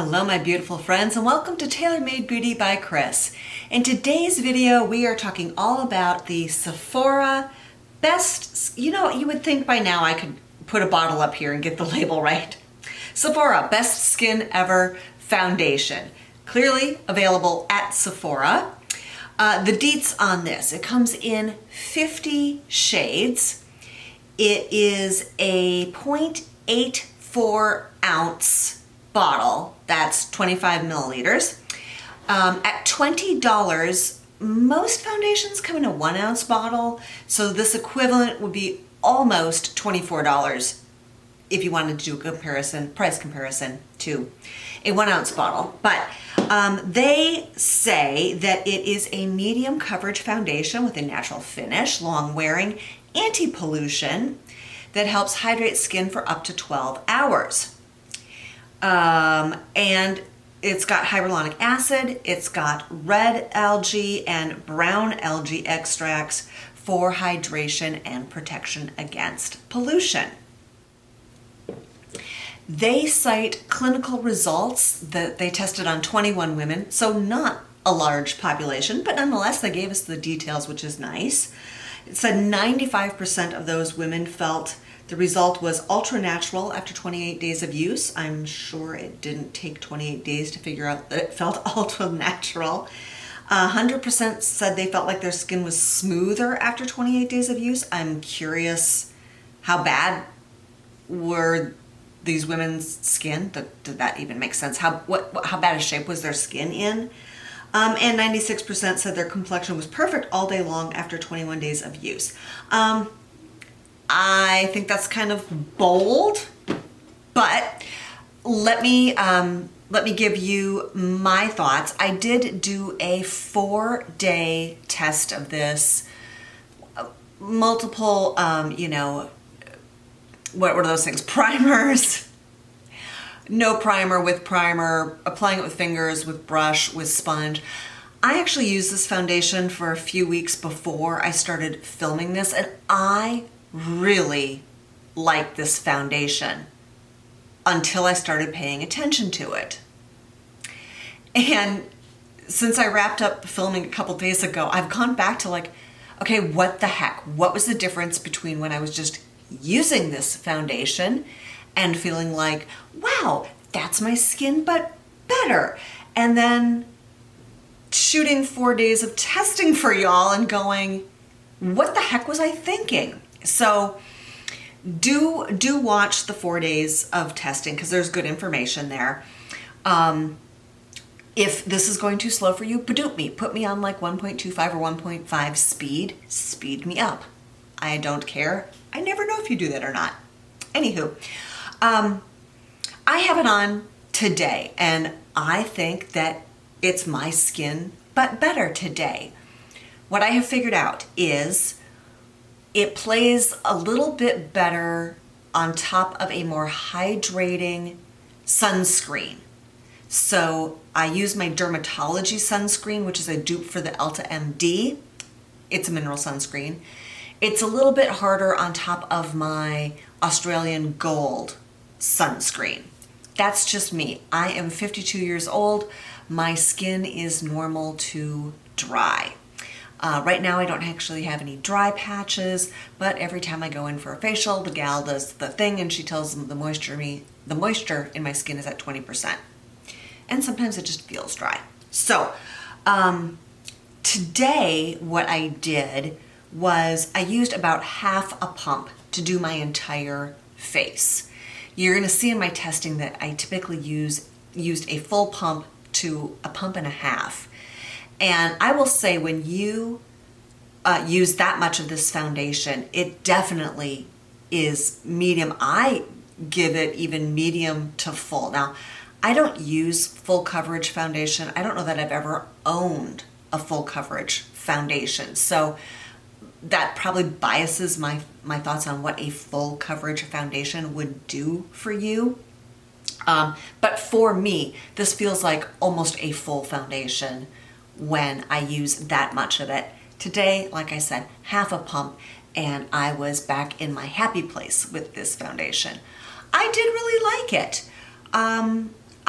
Hello my beautiful friends, and welcome to Tailor Made Beauty by Kris. In today's video we are talking all about the Sephora best, you would think by now I could put a bottle up here and get the label right. Sephora Best Skin Ever Foundation. Clearly available at Sephora. The deets on this, it comes in 50 shades. It is a 0.84 ounce bottle, that's 25 milliliters. At $20, most foundations come in a 1 ounce bottle, so this equivalent would be almost $24 if you wanted to do a price comparison to a 1 ounce bottle. But they say that it is a medium coverage foundation with a natural finish, long wearing, anti-pollution that helps hydrate skin for up to 12 hours. And it's got hyaluronic acid, it's got red algae and brown algae extracts for hydration and protection against pollution. They cite clinical results that they tested on 21 women, so not a large population, but nonetheless they gave us the details, which is nice. It said 95% of those women felt the result was ultra natural after 28 days of use. I'm sure it didn't take 28 days to figure out that it felt ultra natural. 100% said they felt like their skin was smoother after 28 days of use. I'm curious, how bad were these women's skin? Did that even make sense? How bad a shape was their skin in? And 96% said their complexion was perfect all day long after 21 days of use. I think that's kind of bold, but let me give you my thoughts. I did do a 4-day test of this, multiple, what are those things? Primers, no primer, with primer, applying it with fingers, with brush, with sponge. I actually used this foundation for a few weeks before I started filming this, and I really like this foundation until I started paying attention to it. And since I wrapped up filming a couple days ago, I've gone back to okay, what the heck? What was the difference between when I was just using this foundation and feeling like, wow, that's my skin, but better? And then shooting 4 days of testing for y'all and going, what the heck was I thinking? So do watch the 4 days of testing because there's good information there. If this is going too slow for you, put me on 1.25 or 1.5 speed me up. I don't care. I never know if you do that or not. Anywho, I have it on today and I think that it's my skin, but better today. What I have figured out is it plays a little bit better on top of a more hydrating sunscreen. So I use my Dermatology sunscreen, which is a dupe for the Elta MD. It's a mineral sunscreen. It's a little bit harder on top of my Australian Gold sunscreen. That's just me. I am 52 years old. My skin is normal to dry. Right now I don't actually have any dry patches, but every time I go in for a facial, the gal does the thing and she tells them the moisture in my skin is at 20%. And sometimes it just feels dry. So today what I did was I used about half a pump to do my entire face. You're gonna see in my testing that I typically used a full pump to a pump and a half. And I will say when you use that much of this foundation, it definitely is medium. I give it even medium to full. Now, I don't use full coverage foundation. I don't know that I've ever owned a full coverage foundation. So that probably biases my thoughts on what a full coverage foundation would do for you. But for me, this feels like almost a full foundation when I use that much of it. Today, like I said, half a pump, and I was back in my happy place with this foundation. I did really like it.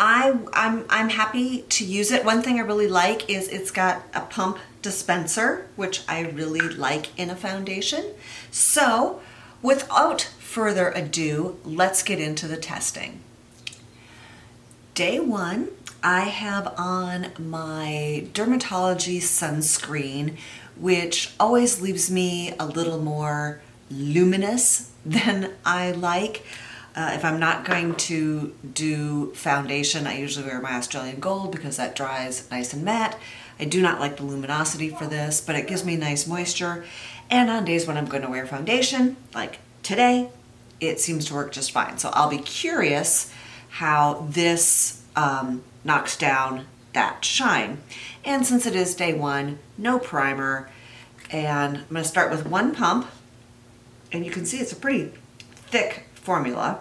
I'm happy to use it. One thing I really like is it's got a pump dispenser, which I really like in a foundation. So without further ado, let's get into the testing. Day one, I have on my dermatology sunscreen, which always leaves me a little more luminous than I like. If I'm not going to do foundation, I usually wear my Australian Gold because that dries nice and matte. I do not like the luminosity for this, but it gives me nice moisture. And on days when I'm going to wear foundation, like today, it seems to work just fine. So I'll be curious how this knocks down that shine. And since it is day one, no primer, and I'm going to start with one pump, and you can see it's a pretty thick formula.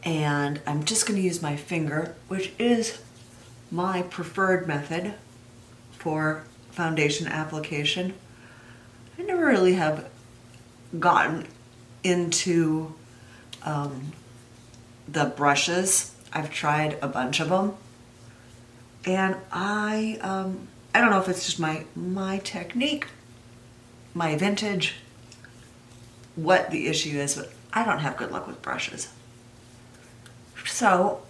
And I'm just going to use my finger, which is my preferred method for foundation application. I never really have gotten into the brushes. I've tried a bunch of them, and I don't know if it's just my technique, my vintage, what the issue is, but I don't have good luck with brushes. So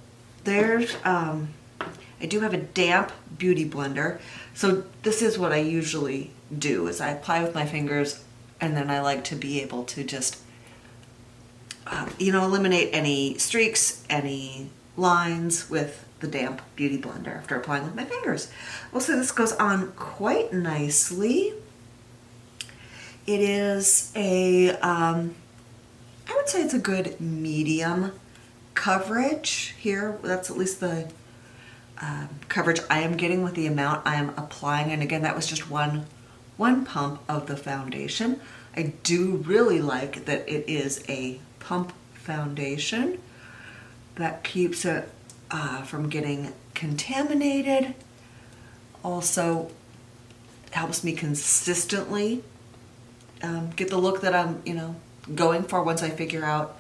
there's I do have a damp beauty blender. So this is what I usually do, is I apply with my fingers, and then I like to be able to just eliminate any streaks, any lines with the damp beauty blender after applying with my fingers. We'll see, this goes on quite nicely. It is a, I would say it's a good medium coverage here. That's at least the coverage I am getting with the amount I am applying. And again, that was just one pump of the foundation. I do really like that it is a pump foundation. That keeps it from getting contaminated. Also helps me consistently get the look that I'm, going for once I figure out,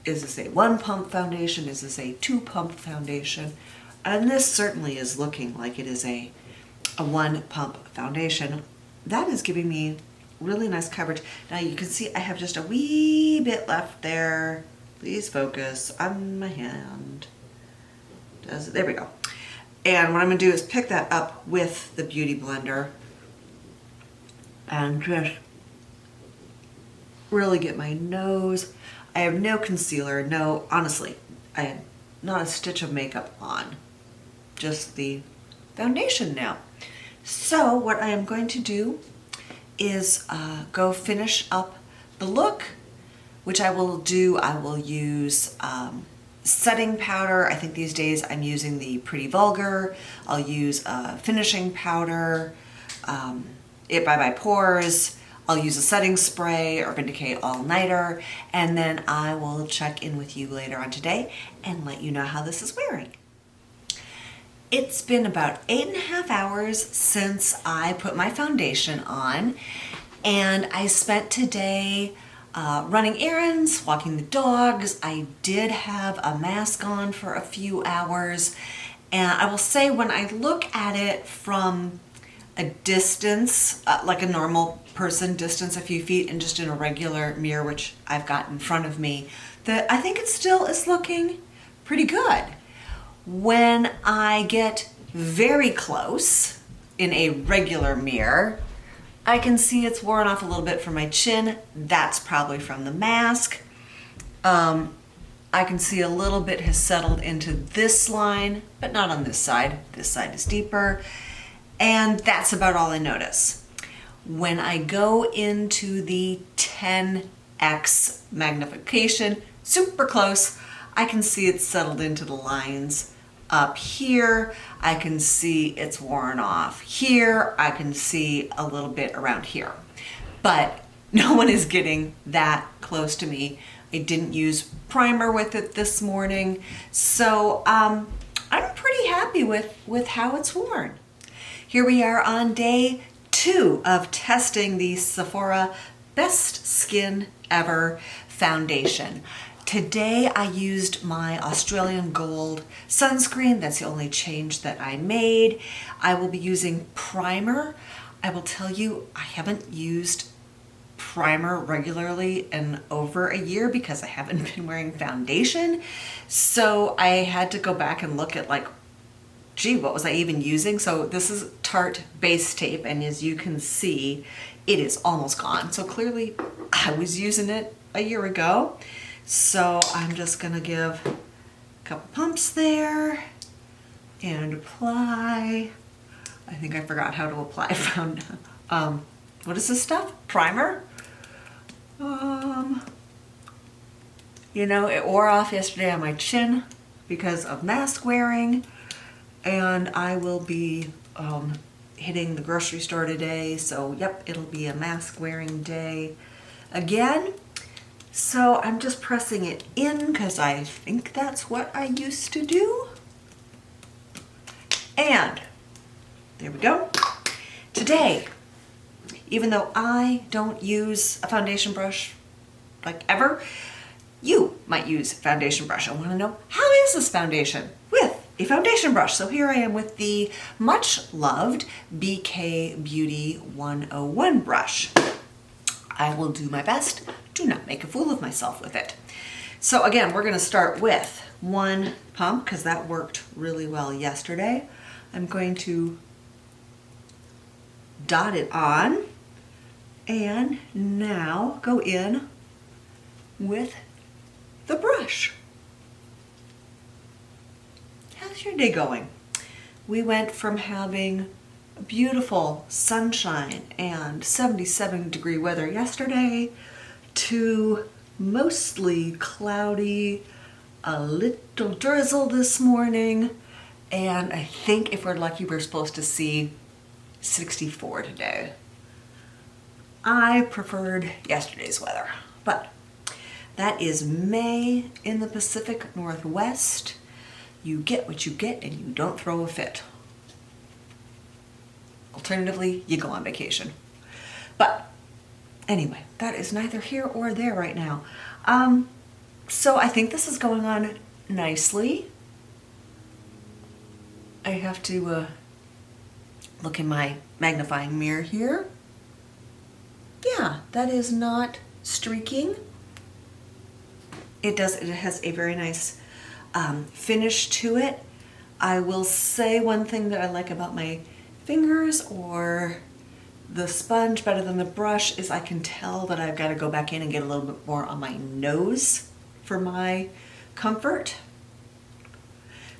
is this a one pump foundation? Is this a two pump foundation? And this certainly is looking like it is a one pump foundation. That is giving me really nice coverage. Now you can see I have just a wee bit left there. Please focus on my hand. There we go. And what I'm going to do is pick that up with the Beauty Blender and just really get my nose. I have no concealer, honestly, I have not a stitch of makeup on. Just the foundation now. So what I am going to do is go finish up the look, which I will do. I will use setting powder. I think these days I'm using the Pretty Vulgar. I'll use a finishing powder, It by Pores. I'll use a setting spray, Urban Decay All Nighter, and then I will check in with you later on today and let you know how this is wearing. It's been about 8.5 hours since I put my foundation on, and I spent today running errands, walking the dogs. I did have a mask on for a few hours, and I will say when I look at it from a distance, like a normal person distance, a few feet, and just in a regular mirror, which I've got in front of me, that I think it still is looking pretty good. When I get very close in a regular mirror, I can see it's worn off a little bit from my chin. That's probably from the mask. I can see a little bit has settled into this line, but not on this side. This side is deeper. And that's about all I notice. When I go into the 10x magnification, super close, I can see it's settled into the lines up here. I can see it's worn off here. I can see a little bit around here. But no one is getting that close to me. I didn't use primer with it this morning. So I'm pretty happy with how it's worn. Here we are on day 2 of testing the Sephora Best Skin Ever foundation. Today I used my Australian Gold sunscreen. That's the only change that I made. I will be using primer. I will tell you, I haven't used primer regularly in over a year because I haven't been wearing foundation. So I had to go back and look at like, gee, what was I even using? So this is Tarte base tape, and as you can see, it is almost gone. So clearly I was using it a year ago. So I'm just gonna give a couple pumps there and apply. I think I forgot how to apply. I found, what is this stuff? Primer? You know, it wore off yesterday on my chin because of mask wearing, and I will be hitting the grocery store today, so yep, it'll be a mask wearing day again. So I'm just pressing it in because I think that's what I used to do. And there we go. Today, even though I don't use a foundation brush like ever, you might use a foundation brush. I want to know, how is this foundation with a foundation brush? So here I am with the much loved BK Beauty 101 brush. I will do my best to not make a fool of myself with it. So again, we're going to start with one pump because that worked really well yesterday. I'm going to dot it on and now go in with the brush. How's your day going? We went from having beautiful sunshine and 77-degree weather yesterday to mostly cloudy, a little drizzle this morning, and I think if we're lucky we're supposed to see 64 today. I preferred yesterday's weather, but that is May in the Pacific Northwest. You get what you get and you don't throw a fit. Alternatively, you go on vacation. But anyway, that is neither here or there right now. So I think this is going on nicely. I have to look in my magnifying mirror here. Yeah, that is not streaking. It has a very nice finish to it. I will say one thing that I like about my fingers or the sponge better than the brush is I can tell that I've got to go back in and get a little bit more on my nose for my comfort.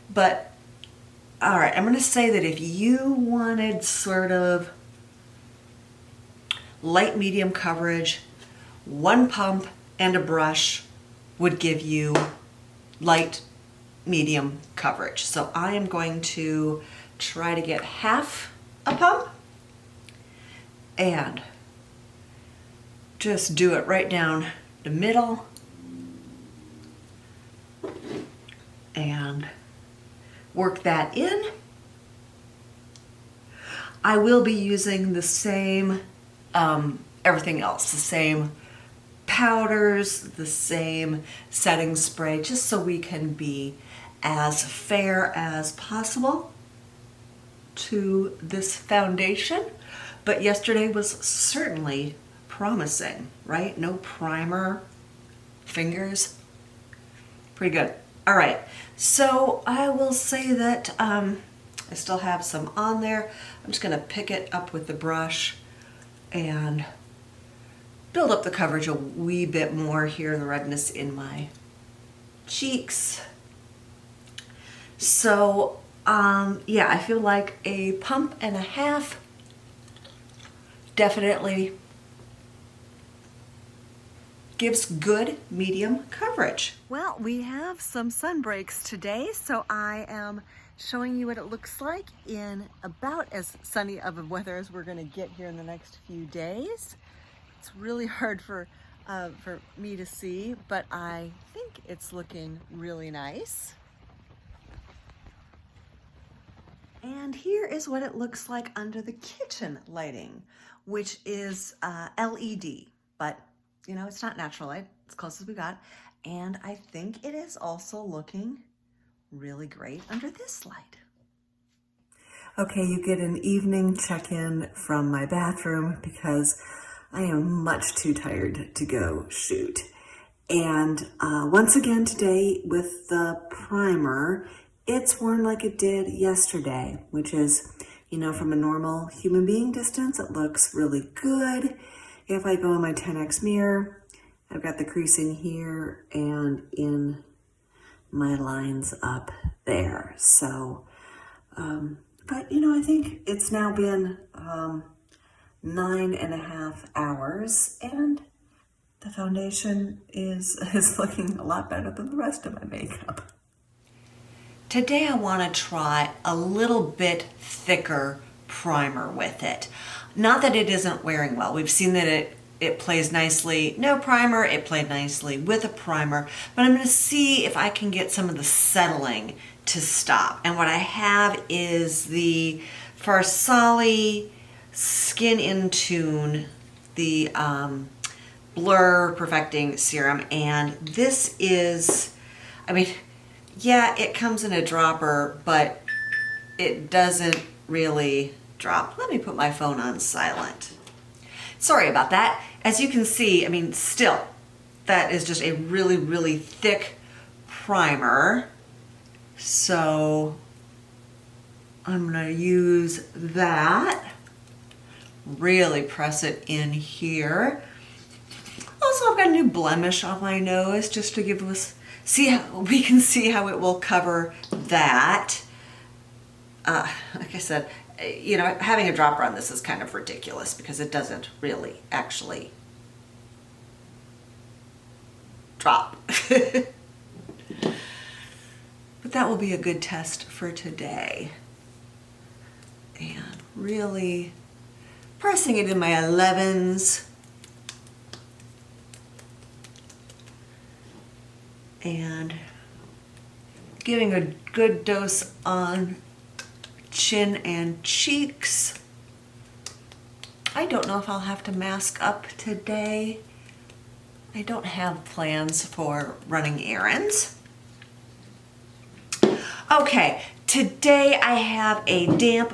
But all right, I'm going to say that if you wanted sort of light medium coverage, one pump and a brush would give you light medium coverage. So I am going to try to get half a pump and just do it right down the middle and work that in. I will be using the same everything else, the same powders, the same setting spray, just so we can be as fair as possible to this foundation. But yesterday was certainly promising, right? No primer, fingers, pretty good. All right, so I will say that I still have some on there. I'm just gonna pick it up with the brush and build up the coverage a wee bit more here, the redness in my cheeks. So yeah, I feel like a pump and a half definitely gives good medium coverage. Well, we have some sun breaks today, so I am showing you what it looks like in about as sunny of a weather as we're going to get here in the next few days. It's really hard for me to see, but I think it's looking really nice. And here is what it looks like under the kitchen lighting, which is LED, but you know, it's not natural light, it's close as we got. And I think it is also looking really great under this light. Okay, you get an evening check-in from my bathroom because I am much too tired to go shoot. And once again today with the primer, it's worn like it did yesterday, which is, you know, from a normal human being distance, it looks really good. If I go in my 10x mirror, I've got the creasing here and in my lines up there. So, but you know, I think it's now been 9.5 hours and the foundation is looking a lot better than the rest of my makeup. Today I want to try a little bit thicker primer with it. Not that it isn't wearing well. We've seen that it plays nicely, no primer, it played nicely with a primer, but I'm going to see if I can get some of the settling to stop. And what I have is the Farsali Skin in Tune, the Blur Perfecting Serum, and this is, I mean, yeah, it comes in a dropper, but it doesn't really drop. Let me put my phone on silent. Sorry about that. As you can see, I mean, still, that is just a really, really thick primer. So I'm gonna use that, really press it in here. Also, I've got a new blemish on my nose just to give us, we can see how it will cover that. Like I said, you know, having a dropper on this is kind of ridiculous because it doesn't really actually drop. But that will be a good test for today. And really pressing it in my 11s. And giving a good dose on chin and cheeks. I don't know if I'll have to mask up today. I don't have plans for running errands. Okay, today I have a damp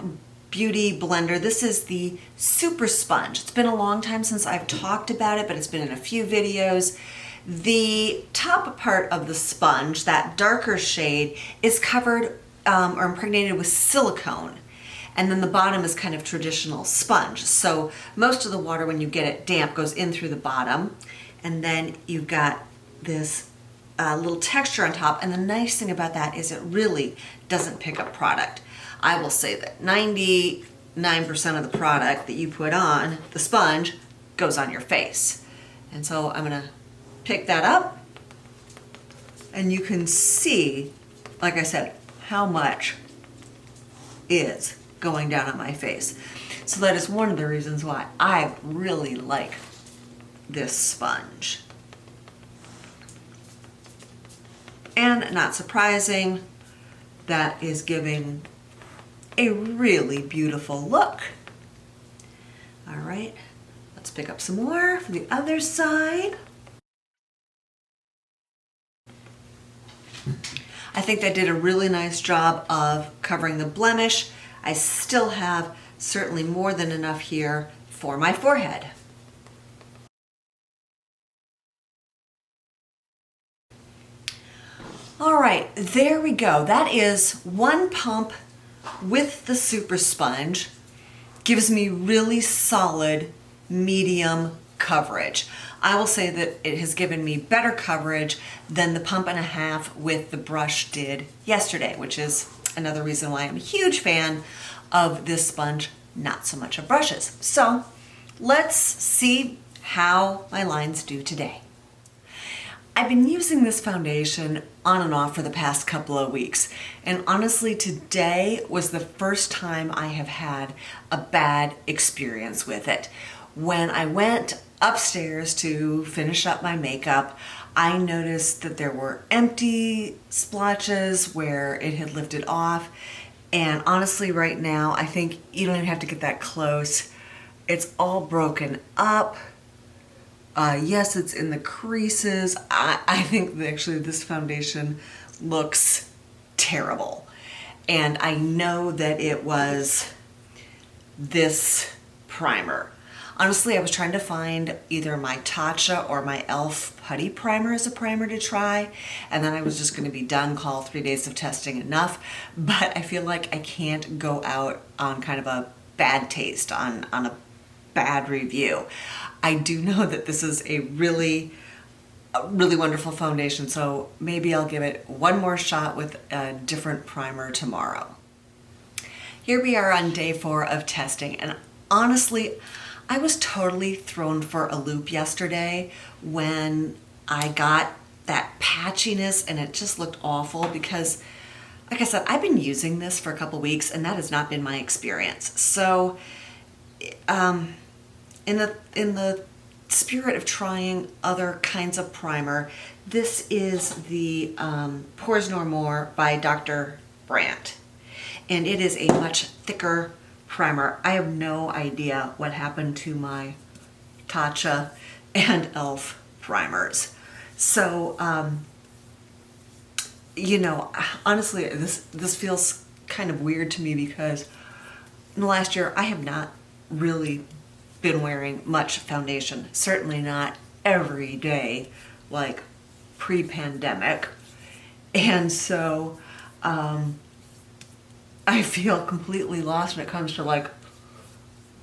beauty blender. This is the Super Sponge. It's been a long time since I've talked about it, but it's been in a few videos. The top part of the sponge, that darker shade, is covered or impregnated with silicone. And then the bottom is kind of traditional sponge. So most of the water, when you get it damp, goes in through the bottom. And then you've got this little texture on top. And the nice thing about that is it really doesn't pick up product. I will say that 99% of the product that you put on the sponge goes on your face. And so I'm gonna pick that up, and you can see, like I said, how much is going down on my face. So that is one of the reasons why I really like this sponge. And not surprising, that is giving a really beautiful look. All right, let's pick up some more from the other side. I think that did a really nice job of covering the blemish. I still have certainly more than enough here for my forehead. All right, there we go. That is one pump with the Super Sponge. Gives me really solid medium coverage. I will say that it has given me better coverage than the pump and a half with the brush did yesterday, which is another reason why I'm a huge fan of this sponge, not so much of brushes. So let's see how my lines do today. I've been using this foundation on and off for the past couple of weeks, and honestly today was the first time I have had a bad experience with it. When I went upstairs to finish up my makeup, I noticed that there were empty splotches where it had lifted off, and honestly right now I think you don't even have to get that close. It's all broken up. Yes, it's in the creases. I think that actually this foundation looks terrible. And I know that it was this primer. Honestly, I was trying to find either my Tatcha or my e.l.f. Putty Primer as a primer to try, and then I was just going to be done, call 3 days of testing enough, but I feel like I can't go out on kind of a bad taste, on a bad review. I do know that this is a really wonderful foundation, so maybe I'll give it one more shot with a different primer tomorrow. Here we are on day 4 of testing, and honestly, I was totally thrown for a loop yesterday when I got that patchiness and it just looked awful because, like I said, I've been using this for a couple weeks and that has not been my experience. So in the spirit of trying other kinds of primer, this is the Pores No More by Dr. Brandt. And it is a much thicker primer. I have no idea what happened to my Tatcha and e.l.f. primers. So, honestly, this feels kind of weird to me because in the last year I have not really been wearing much foundation. Certainly not every day like pre-pandemic. And so, I feel completely lost when it comes to like,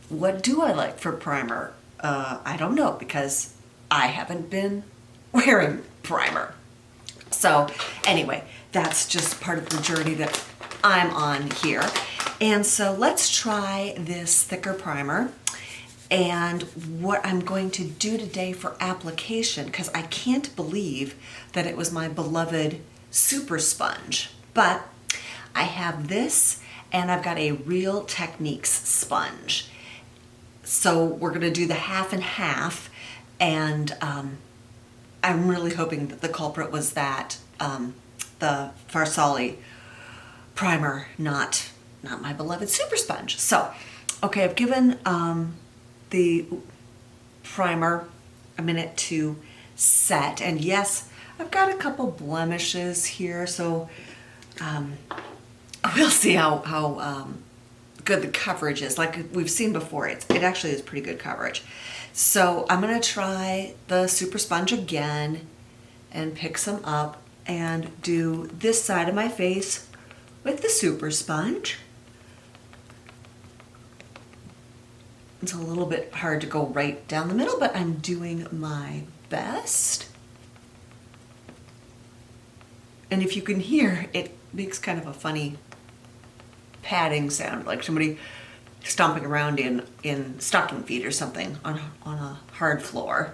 what do I like for primer? I don't know because I haven't been wearing primer. So anyway, that's just part of the journey that I'm on here. And so let's try this thicker primer. And what I'm going to do today for application, because I can't believe that it was my beloved Super Sponge, but I have this and I've got a Real Techniques sponge. So we're going to do the half and half, and I'm really hoping that the culprit was that the Farsali primer, not my beloved Super Sponge. So, okay, I've given the primer a minute to set, and yes, I've got a couple blemishes here, so we'll see how good the coverage is. Like we've seen before, it actually is pretty good coverage. So I'm going to try the Super Sponge again and pick some up and do this side of my face with the Super Sponge. It's a little bit hard to go right down the middle, but I'm doing my best. And if you can hear, it makes kind of a funny padding sound, like somebody stomping around in stocking feet or something on a hard floor.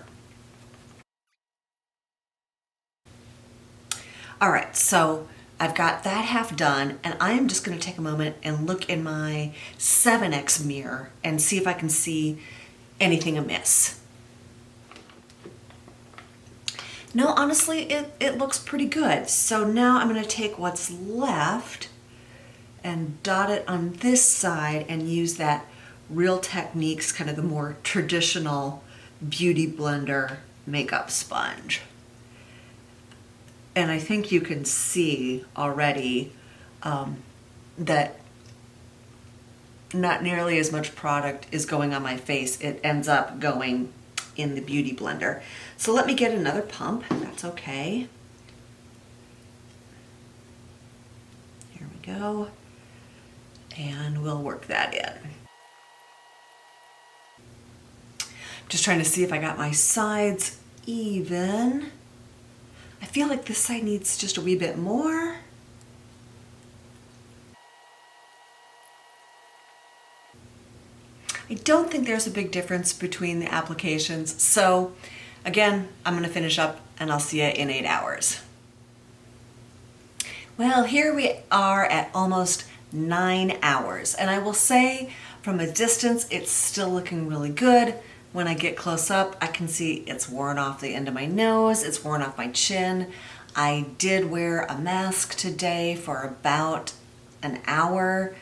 All right, so I've got that half done, and I am just going to take a moment and look in my 7X mirror and see if I can see anything amiss. No, honestly, it looks pretty good. So now I'm going to take what's left and dot it on this side and use that Real Techniques, kind of the more traditional beauty blender makeup sponge. And I think you can see already that not nearly as much product is going on my face. It ends up going in the beauty blender. So let me get another pump. That's okay. Here we go. And we'll work that in. Just trying to see if I got my sides even. I feel like this side needs just a wee bit more. I don't think there's a big difference between the applications. So again, I'm going to finish up and I'll see you in 8 hours. Well, here we are at almost 9 hours, and I will say from a distance it's still looking really good. When I get close up, I can see it's worn off the end of my nose, it's worn off my chin. I did wear a mask today for about an hour,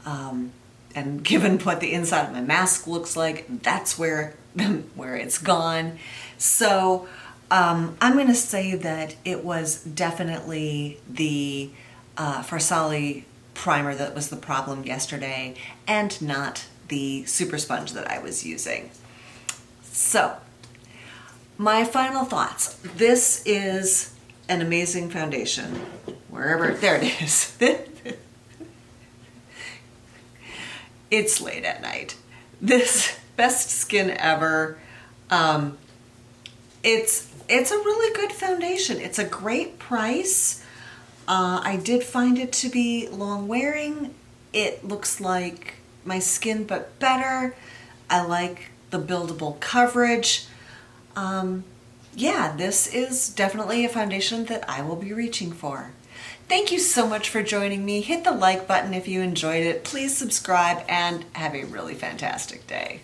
and given what the inside of my mask looks like, that's where it's gone. So I'm going to say that it was definitely the Farsali primer that was the problem yesterday, and not the super sponge that I was using. So my final thoughts. This is an amazing foundation. There it is. It's late at night. This best skin ever. It's a really good foundation. It's a great price. I did find it to be long wearing. It looks like my skin, but better. I like the buildable coverage. Yeah, this is definitely a foundation that I will be reaching for. Thank you so much for joining me. Hit the like button if you enjoyed it. Please subscribe and have a really fantastic day.